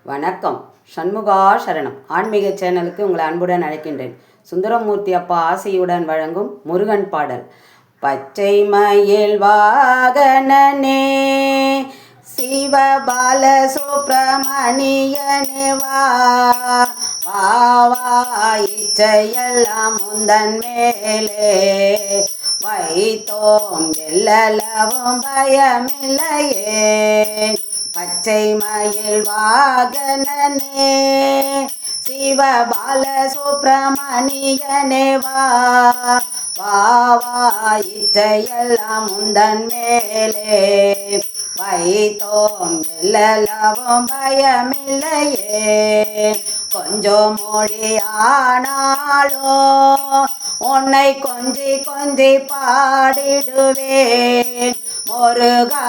வணக்கம். சண்முகா சரணம் ஆன்மீக சேனலுக்கு உங்களை அன்புடன் அழைக்கின்றேன். சுந்தரமூர்த்தி அப்பா ஆசையுடன் வழங்கும் முருகன் பாடல். பச்சை மயில் வாகனனே சிவபால சுப்பிரமணியனே வா இச்சையெல்லாம் முந்தன் மேலே வைத்தோம் எல்லளவும் பயமில்லையே. பச்சை மயில் வாகனனே சிவபால சுப்பிரமணியனே வா இச்சையெல்லாம் முந்தன் மேலே வைத்தோம் எல்லளவும் பயமில்லையே. கொஞ்சம் மொழியானாலோ உன்னை கொஞ்சி கொஞ்சி பாடிடுவேன் முருகா.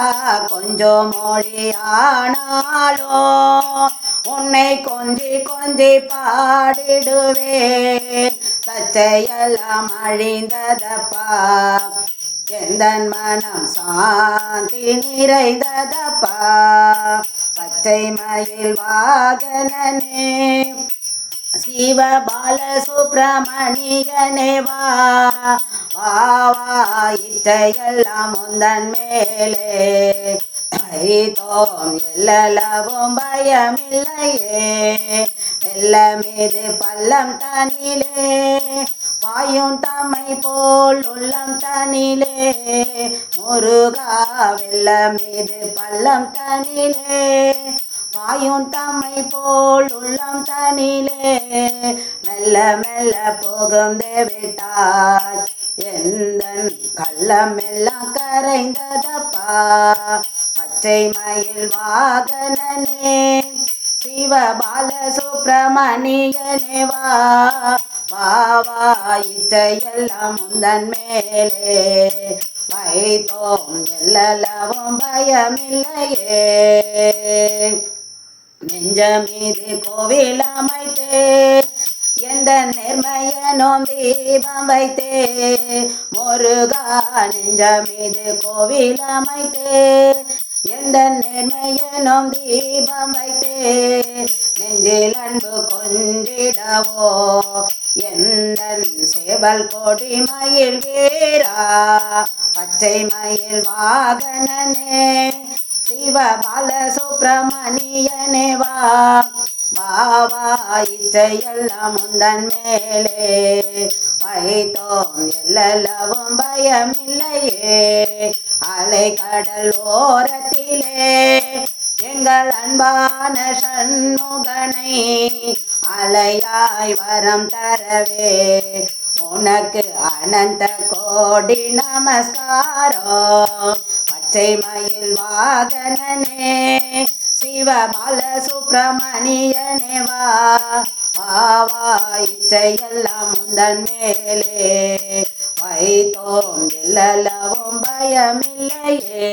கொஞ்சம் மொழியானாலோ உன்னை கொஞ்சி கொஞ்சி பாடிடுவேன். சச்சையெல்லாம் அழிந்ததப்பா எந்தன் மனம் சாந்தி நிறைந்ததப்பா. பச்சை மயில் வாகனனே சிவபால சுப்பிரமணியனே வா இச்சையெல்லாம் முந்தன் மேலே வைத்தோம் எல்லளவும் பயமில்லையே. வெள்ள மீது பள்ளம் தனிலே பாயும் தம்மை போல் உள்ளம் தனிலே முருகா. வெள்ள மீது பள்ளம் தனிலே பாயும் தம்மை போல் உள்ளம் தனிலே மெல்ல மெல்ல போகும் தேவிட்டார் எந்தன் கள்ளம் எல்லாம் கரைந்ததப்பா. பச்சை மயில் வாகனனே சிவபால சுப்பிரமணியனே வா இச்சையெல்லாம் முந்தன் மேலே வைத்தோம் எல்லளவும் பயமில்லையே. நெஞ்ச மீது கோவில் அமைத்தே எந்த நேர்மையனும் தீபம் வைத்தே முருகா. நெஞ்ச மீது கோவில் அமைத்தே எந்த நேர்மையனும் தீபம் வைத்தே நெஞ்சில் அன்பு கொஞ்சிடவோ எந்தன் சேவல் கொடி மயில் வீரா. பச்சை மயில் வாகனனே சிவபால சுப்பிரமணியனே வா இச்சையெல்லாம் முந்தன் மேலே வைத்தோம் எல்லளவும் பயமில்லையே. அலை கடல் ஓரத்திலே எங்கள் அன்பான சண்முகனை அலையாய் வரம் தரவே உனக்கு அனந்த கோடி நமஸ்காரம். பச்சை மயில் வாகனனே சிவபால சுப்பிரமணியனே வா இச்சையெல்லாம் முந்தன் மேலே வைத்தோம் எல்லளவும் பயமில்லையே.